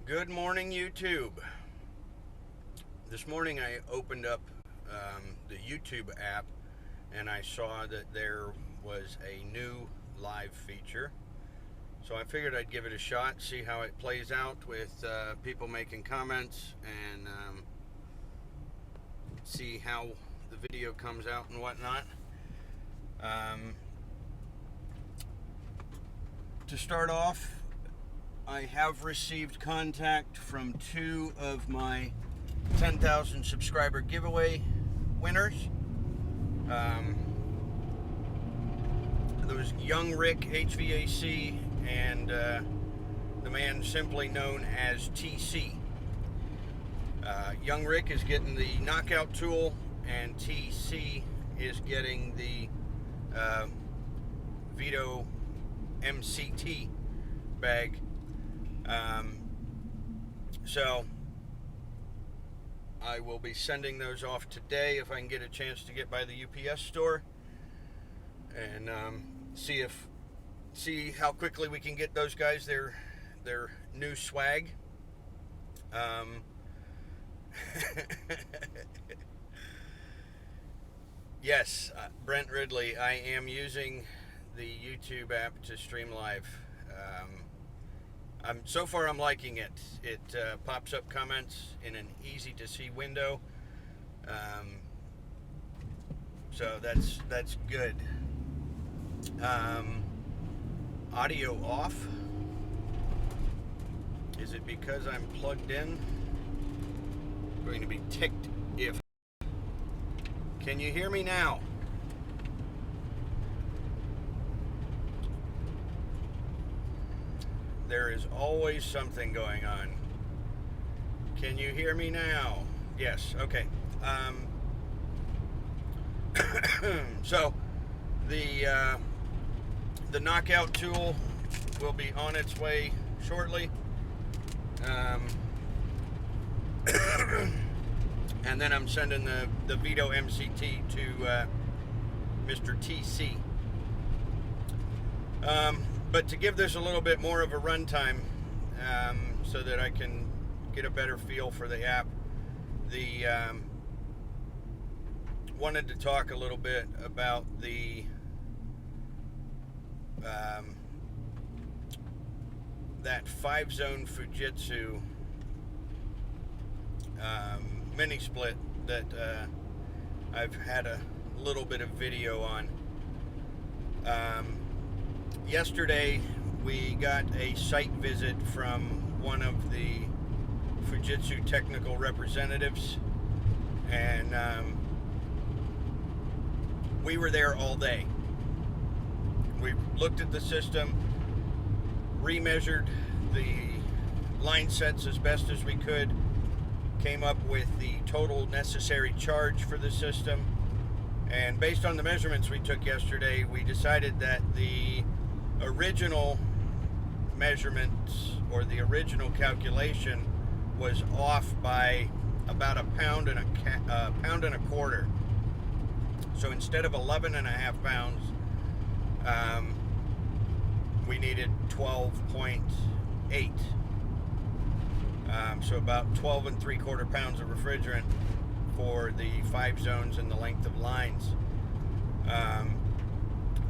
Good morning, YouTube. This morning I opened up the YouTube app and I saw that there was a new live feature. So I figured I'd give it a shot, see how it plays out with people making comments, and see how the video comes out and whatnot. To start off, I have received contact from two of my 10,000 subscriber giveaway winners. There was Young Rick HVAC and the man simply known as TC. Young Rick is getting the knockout tool, and TC is getting the Vito MCT bag. So I will be sending those off today if I can get a chance to get by the UPS store and see how quickly we can get those guys their new swag. Yes, Brent Ridley, I am using the YouTube app to stream live. So far I'm liking it. It pops up comments in an easy to see window. So that's good. Audio off. Is it because I'm plugged in? I'm going to be ticked if. Can you hear me now? There is always something going on. Can you hear me now? Yes, okay. So the knockout tool will be on its way shortly. And then I'm sending the Vito MCT to Mr. TC. But to give this a little bit more of a runtime, so that I can get a better feel for the app, wanted to talk a little bit about the that 5-zone Fujitsu mini split that I've had a little bit of video on. Yesterday we got a site visit from one of the Fujitsu technical representatives, and we were there all day. We looked at the system, remeasured the line sets as best as we could, came up with the total necessary charge for the system, and based on the measurements we took yesterday, we decided that the original measurements or the original calculation was off by about a pound and a quarter. So instead of 11.5 pounds, we needed 12.8. So about 12 3/4 pounds of refrigerant for the 5 zones and the length of lines.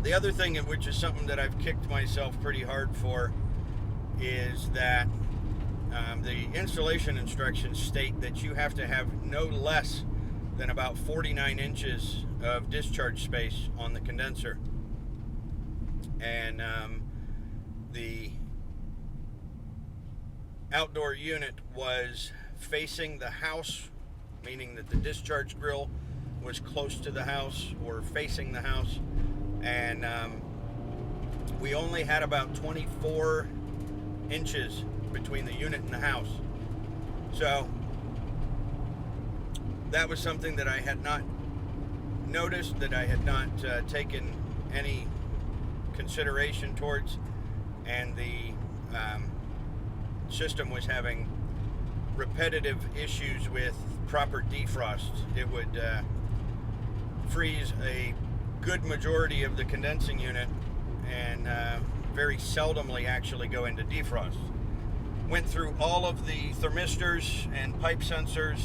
The other thing, which is something that I've kicked myself pretty hard for, is that the installation instructions state that you have to have no less than about 49 inches of discharge space on the condenser. And the outdoor unit was facing the house, meaning that the discharge grill was close to the house or facing the house. And we only had about 24 inches between the unit and the house. So that was something that I had not noticed, that I had not taken any consideration towards, and the system was having repetitive issues with proper defrost. It would freeze a good majority of the condensing unit and very seldomly actually go into defrost. Went through all of the thermistors and pipe sensors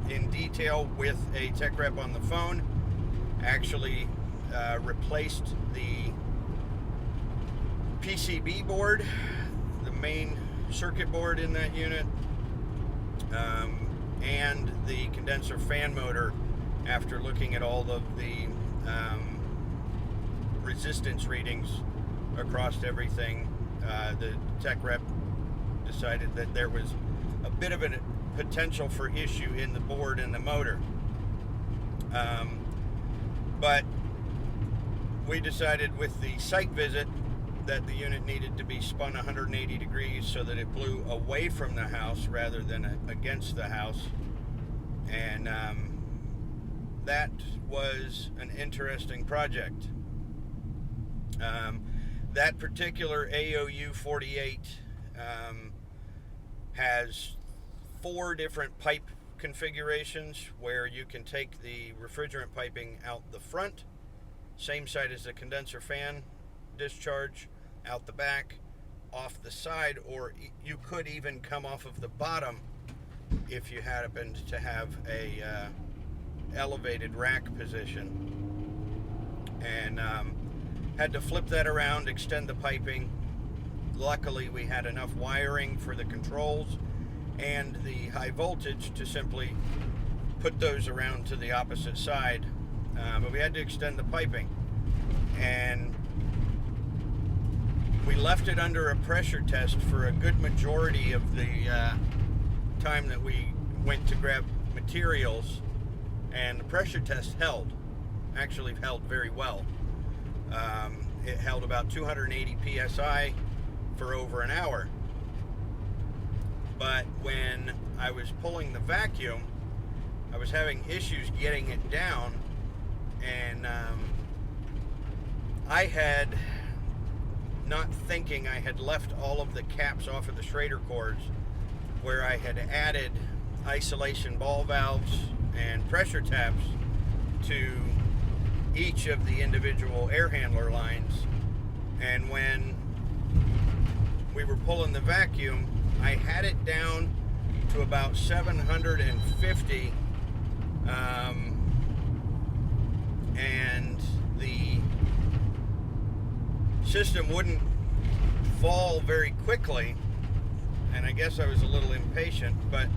in detail with a tech rep on the phone. Actually replaced the PCB board, the main circuit board in that unit, and the condenser fan motor after looking at all of the resistance readings across everything. The tech rep decided that there was a bit of a potential for issue in the board and the motor. But we decided with the site visit that the unit needed to be spun 180 degrees so that it blew away from the house rather than against the house. And that was an interesting project. That particular AOU 48 has 4 different pipe configurations where you can take the refrigerant piping out the front, same side as the condenser fan discharge, out the back, off the side, or you could even come off of the bottom if you happened to have a elevated rack position. And had to flip that around, extend the piping. Luckily, we had enough wiring for the controls and the high voltage to simply put those around to the opposite side. But we had to extend the piping. And we left it under a pressure test for a good majority of the time that we went to grab materials. And the pressure test held. Actually held very well. It held about 280 psi for over an hour. But when I was pulling the vacuum, I was having issues getting it down, and I had, not thinking, I had left all of the caps off of the Schrader cords where I had added isolation ball valves and pressure taps to each of the individual air handler lines. And when we were pulling the vacuum, I had it down to about 750, and the system wouldn't fall very quickly, and I guess I was a little impatient, but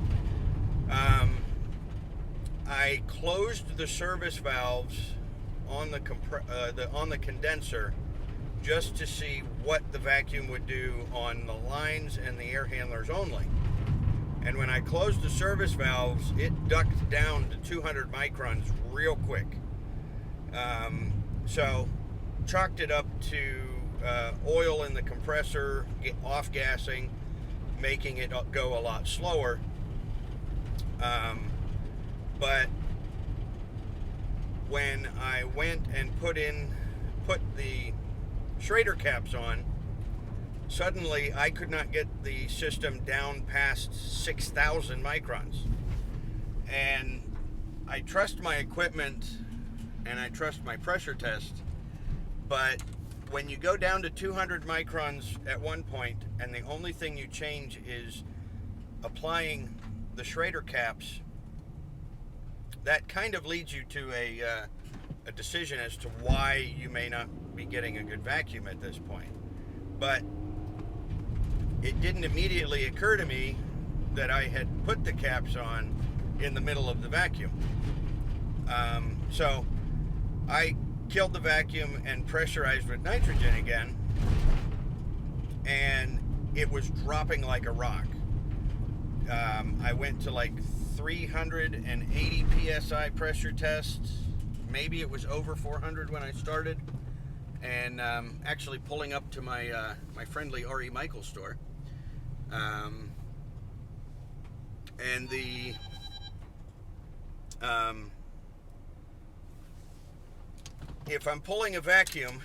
I closed the service valves on the condenser just to see what the vacuum would do on the lines and the air handlers only. And when I closed the service valves, it ducked down to 200 microns real quick. So chalked it up to oil in the compressor, off gassing, making it go a lot slower. But when I went and put the Schrader caps on, suddenly I could not get the system down past 6,000 microns. And I trust my equipment and I trust my pressure test, but when you go down to 200 microns at one point and the only thing you change is applying the Schrader caps, that kind of leads you to a decision as to why you may not be getting a good vacuum at this point. But it didn't immediately occur to me that I had put the caps on in the middle of the vacuum. So I killed the vacuum and pressurized with nitrogen again, and it was dropping like a rock. I went to like 380 psi pressure test. Maybe it was over 400 when I started, and actually pulling up to my my friendly R.E. Michael store, and the if I'm pulling a vacuum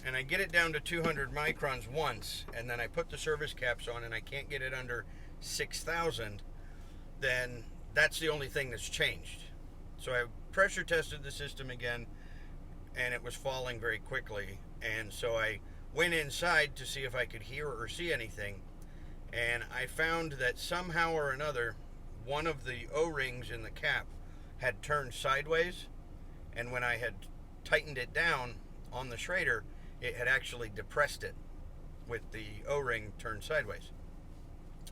and I get it down to 200 microns once, and then I put the service caps on and I can't get it under 6,000, then that's the only thing that's changed. So I pressure tested the system again, and it was falling very quickly. And so I went inside to see if I could hear or see anything, And I found that somehow or another, one of the O-rings in the cap had turned sideways, and when I had tightened it down on the Schrader, it had actually depressed it with the O-ring turned sideways.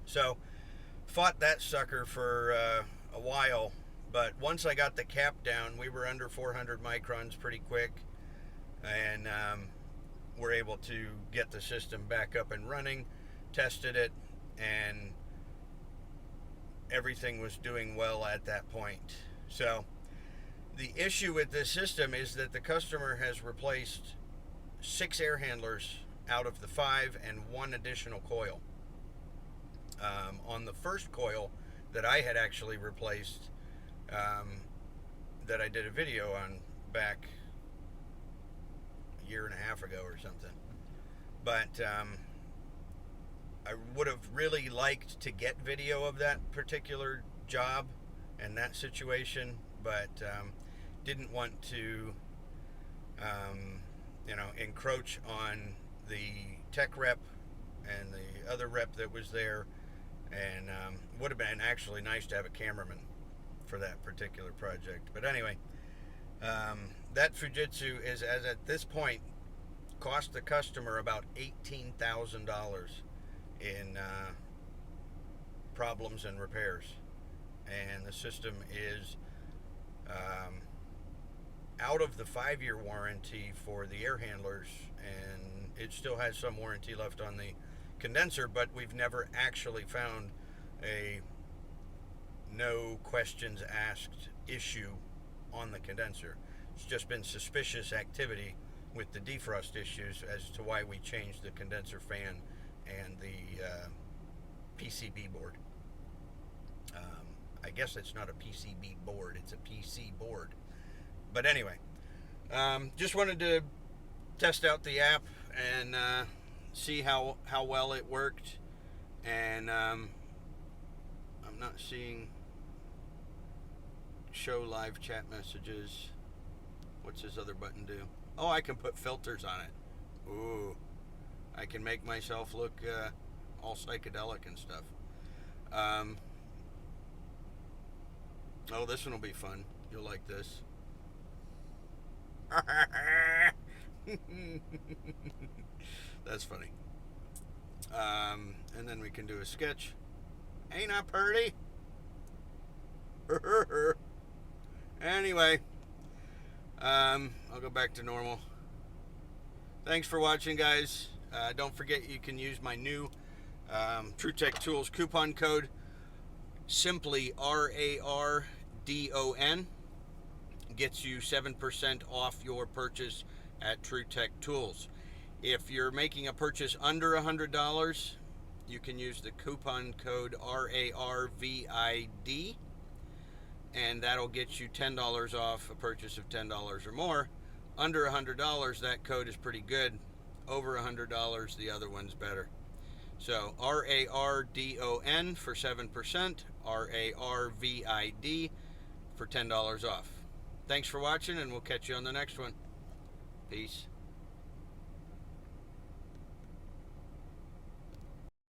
So, fought that sucker for a while, but once I got the cap down, we were under 400 microns pretty quick, and were able to get the system back up and running, tested it, and everything was doing well at that point. So the issue with this system is that the customer has replaced 6 air handlers out of the 5 and 1 additional coil. On the first coil that I had actually replaced, that I did a video on back a year and a half ago or something, but I would have really liked to get video of that particular job and that situation, but didn't want to encroach on the tech rep and the other rep that was there, and would have been actually nice to have a cameraman for that particular project. But anyway, that Fujitsu is, as at this point, cost the customer about $18,000 in problems and repairs, and the system is out of the 5-year warranty for the air handlers, and it still has some warranty left on the condenser, but we've never actually found a no questions asked issue on the condenser. It's just been suspicious activity with the defrost issues as to why we changed the condenser fan and the PCB board. I guess it's not a PCB board, it's a PC board. But anyway, just wanted to test out the app and see how well it worked. And I'm not seeing show live chat messages. What's this other button do? Oh, I can put filters on it. Ooh, I can make myself look all psychedelic and stuff. Oh, this one will be fun. You'll like this. That's funny. And then we can do a sketch. Ain't I pretty? Anyway, I'll go back to normal. Thanks for watching, guys. Don't forget you can use my new TrueTech Tools coupon code, simply RARDON. Gets you 7% off your purchase at TrueTech Tools. If you're making a purchase under $100, you can use the coupon code RARVID, and that'll get you $10 off a purchase of $10 or more. Under $100, that code is pretty good. Over $100, the other one's better. So RARDON for 7%, RARVID for $10 off. Thanks for watching, and we'll catch you on the next one. Peace.